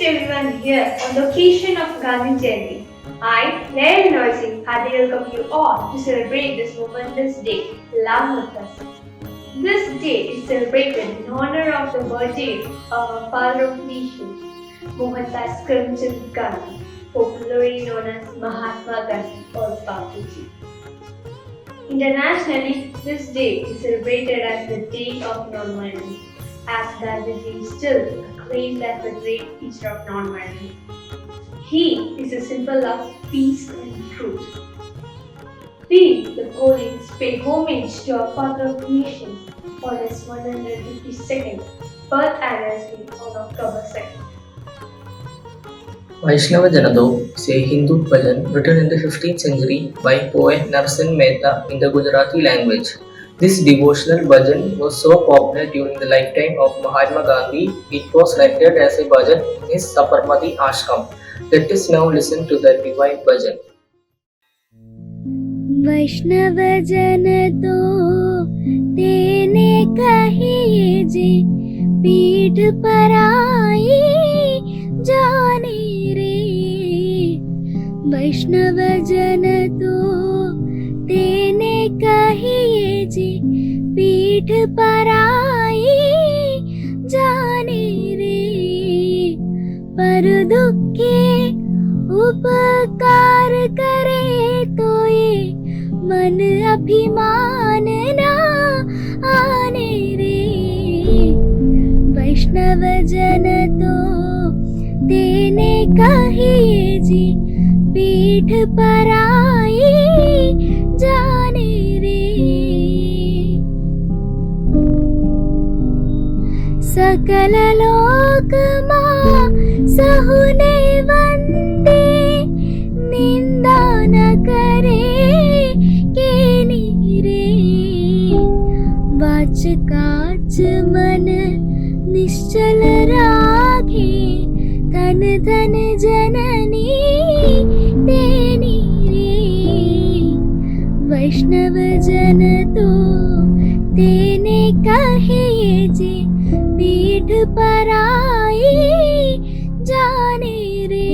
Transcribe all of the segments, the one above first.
everyone here on the occasion of Gandhi Jayanti. I, Nair Noisy, heartily welcome you all to celebrate this momentous day, Love with us. This day is celebrated in honor of the birthday of our father of nations, Mohandas Karamchand Gandhi, popularly known as Mahatma Gandhi or Bapuji. Internationally, this day is celebrated as the Day of Non-Violence, as Gandhiji is still acclaimed as the great teacher of non-violence. He is a symbol of peace and truth. We, the Koreans, pay homage to our father of nations on his 152nd birth anniversary on October 2nd. Vaishnava Janado is a Hindu bhajan written in the 15th century by poet Narsin Mehta in the Gujarati language. This devotional bhajan was so popular during the lifetime of Mahatma Gandhi, it was selected as a bhajan in his Sabarmati ashram. Let us now listen to the divine bhajan. वैष्णव जन तो तेने कहिए जे पीठ पर आई जाने रे। वैष्णव जन तो तेने कहिए जे पीठ पर आई जाने रे। पर दुखे उपकार करे तो ये मन अभिमान ना आने रे। वैष्णव जन तो तेने कहिए जी पीठ पर आई जाने रे। सकल लोक मां सहुने वंदे निंदा न करे के नीरे। वाच काच मन निश्चल राखे धन धन जननी तेनी रे। वैष्णव जन तो तेने कहिए जे पीठ पर आई जाने रे।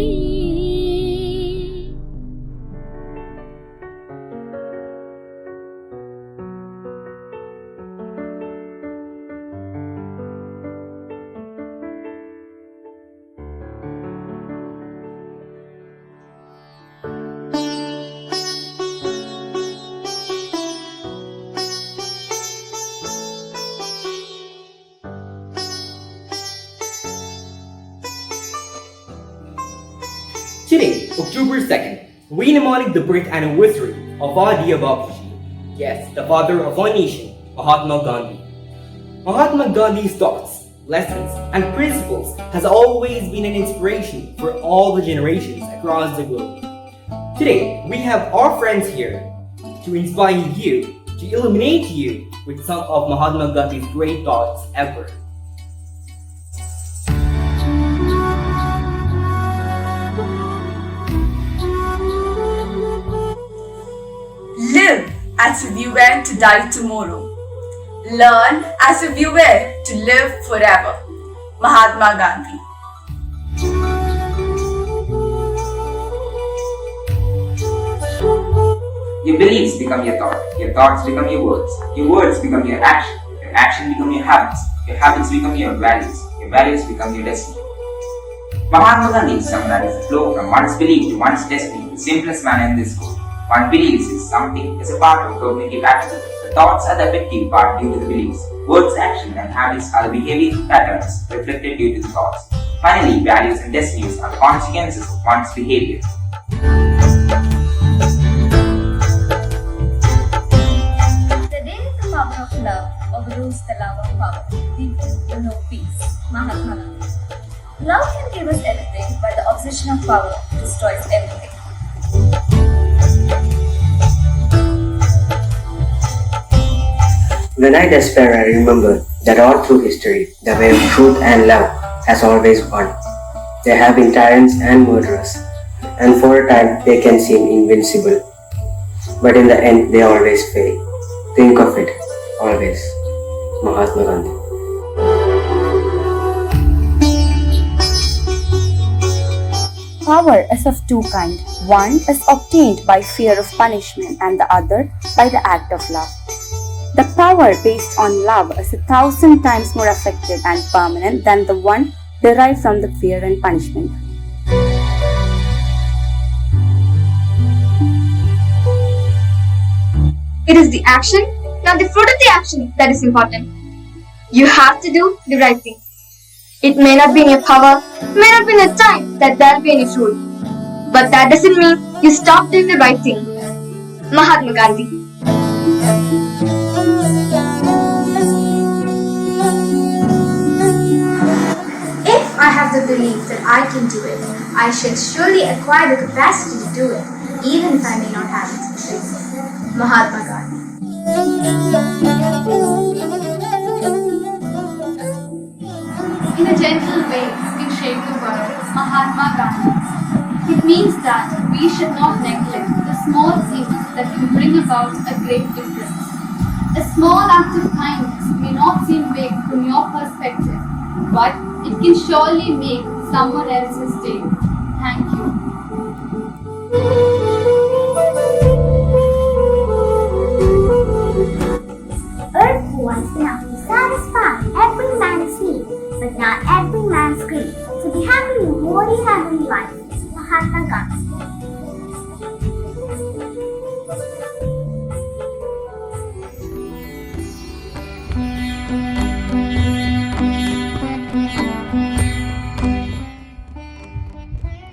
Today, October 2nd, we commemorate the birth anniversary of our dear Bapuji, yes, the father of our nation, Mahatma Gandhi. Mahatma Gandhi's thoughts, lessons, and principles has always been an inspiration for all the generations across the globe. Today, we have our friends here to inspire you, to illuminate you with some of Mahatma Gandhi's great thoughts ever. Live as if you were to die tomorrow. Learn as if you were to live forever. Mahatma Gandhi. Your beliefs become your thoughts become your words become your action become your habits become your values become your destiny. Mahatma Gandhi summarized the flow from one's belief to one's destiny in the simplest manner in this quote. One believes is something is a part of cognitive action. The thoughts are the effective part due to the beliefs. Words, action, and habits are the behavior patterns reflected due to the thoughts. Finally, values and destinies are the consequences of one's behavior. The day is the power of love, overrules the love of power. People will know peace. Mahatma Gandhi. Love can give us everything, but the obsession of power destroys everything. When I despair, I remember that all through history, the way of truth and love has always won. There have been tyrants and murderers, and for a time they can seem invincible. But in the end, they always fail. Think of it, always. Mahatma Gandhi. power is of two kinds. One is obtained by fear of punishment and the other by the act of love. The power based on love is 1,000 times more effective and permanent than the one derived from the fear and punishment. It is the action, not the fruit of the action, that is important. You have to do the right thing. It may not be in your power, may not be in your time that there'll be any fruit. But that doesn't mean you stop doing the right thing. Mahatma Gandhi. If I have the belief that I can do it, I should surely acquire the capacity to do it, even if I may not have it. Mahatma Gandhi. In a gentle way, we can shape the world. Mahatma Gandhi. It means that we should not neglect the small things that can bring about a great difference. A small act of kindness may not seem big from your perspective, but it can surely make someone else's day. Thank you. Earth wants enough to satisfy every man's need, but not every man's greed. To be happy in what you have in life, Mahatma Gandhi.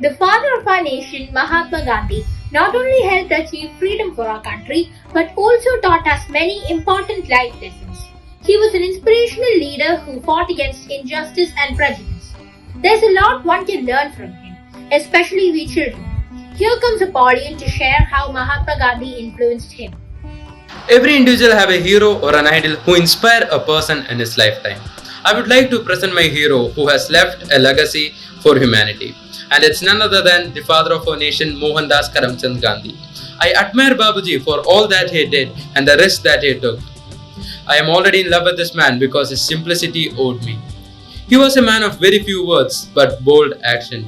The father of our nation, Mahatma Gandhi, not only helped achieve freedom for our country, but also taught us many important life lessons. He was an inspirational leader who fought against injustice and prejudice. There's a lot one can learn from him, especially we children. Here comes Apollyon to share how Mahatma Gandhi influenced him. Every individual have a hero or an idol who inspire a person in his lifetime. I would like to present my hero who has left a legacy for humanity. And it's none other than the father of our nation, Mohandas Karamchand Gandhi. I admire Babuji for all that he did and the risk that he took. I am already in love with this man because his simplicity owed me. He was a man of very few words but bold action.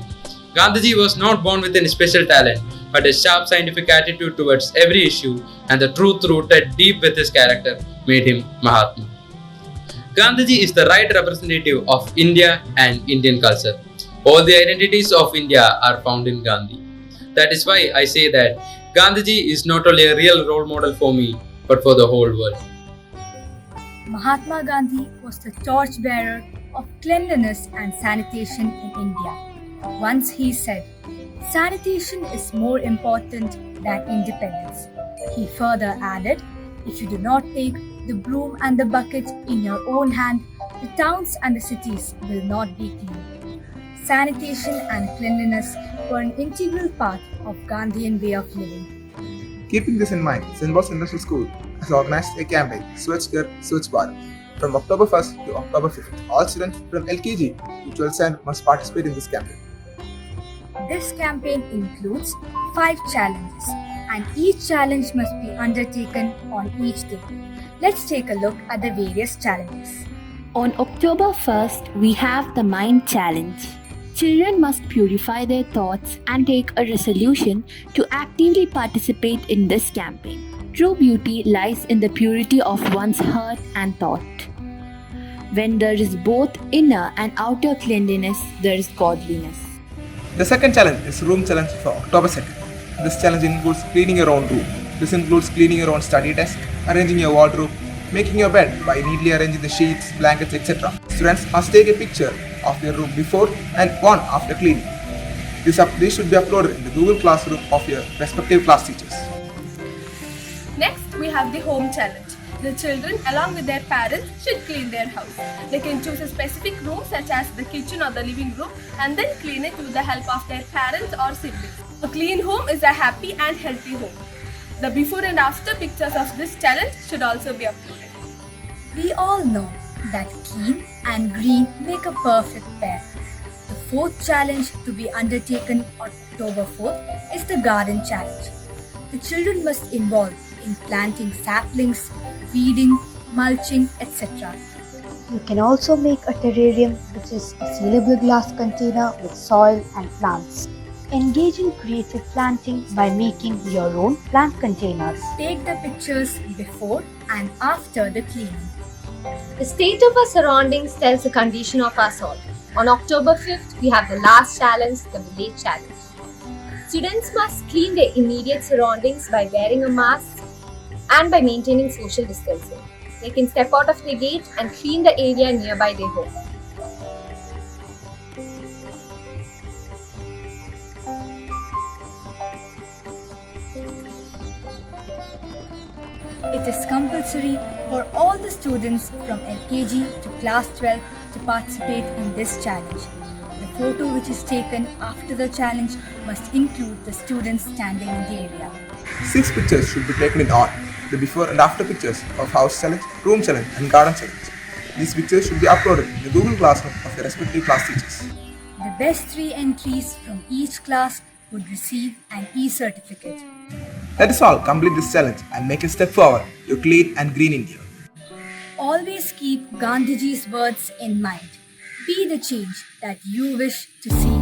Gandhiji was not born with any special talent, but a sharp scientific attitude towards every issue and the truth rooted deep with his character made him Mahatma. Gandhiji is the right representative of India and Indian culture. All the identities of India are found in Gandhi. That is why I say that Gandhiji is not only a real role model for me, but for the whole world. Mahatma Gandhi was the torchbearer of cleanliness and sanitation in India. Once he said, "Sanitation is more important than independence." He further added, "If you do not take the broom and the bucket in your own hand, the towns and the cities will not be clean." Sanitation and cleanliness were an integral part of Gandhian way of living. Keeping this in mind, St. Paul's International School has organized a campaign, Swachh Ghar, Swachh Bharat. From October 1st to October 5th, all students from LKG to 12th standard must participate in this campaign. This campaign includes 5 challenges, and each challenge must be undertaken on each day. Let's take a look at the various challenges. On October 1st, we have the Mind Challenge. Children must purify their thoughts and take a resolution to actively participate in this campaign. True beauty lies in the purity of one's heart and thought. When there is both inner and outer cleanliness, there is godliness. The second challenge is Room Challenge for October 2nd. This challenge includes cleaning your own room. This includes cleaning your own study desk, arranging your wardrobe, making your bed by neatly arranging the sheets, blankets, etc. Students must take a picture of their room before and one after cleaning. These should be uploaded in the Google Classroom of your respective class teachers. Next, we have the Home Challenge. The children, along with their parents, should clean their house. They can choose a specific room such as the kitchen or the living room and then clean it with the help of their parents or siblings. A clean home is a happy and healthy home. The before and after pictures of this challenge should also be uploaded. We all know that clean and green make a perfect pair. The fourth challenge to be undertaken on October 4th is the Garden Challenge. The children must involve in planting saplings, feeding, mulching, etc. You can also make a terrarium, which is a sealable glass container with soil and plants. Engage in creative planting by making your own plant containers. Take the pictures before and after the cleaning. The state of our surroundings tells the condition of our soul. On October 5th, we have the last challenge, the village challenge. Students must clean their immediate surroundings by wearing a mask and by maintaining social distancing. They can step out of their gate and clean the area nearby their home. It is compulsory for all the students from LKG to class 12 to participate in this challenge. The photo which is taken after the challenge must include the students standing in the area. 6 pictures should be taken in all. The before and after pictures of house challenge, room challenge and garden challenge. These pictures should be uploaded in the Google Classroom of the respective class teachers. The best 3 entries from each class would receive an e-certificate. Let us all complete this challenge and make a step forward to clean and green India. Always keep Gandhiji's words in mind. Be the change that you wish to see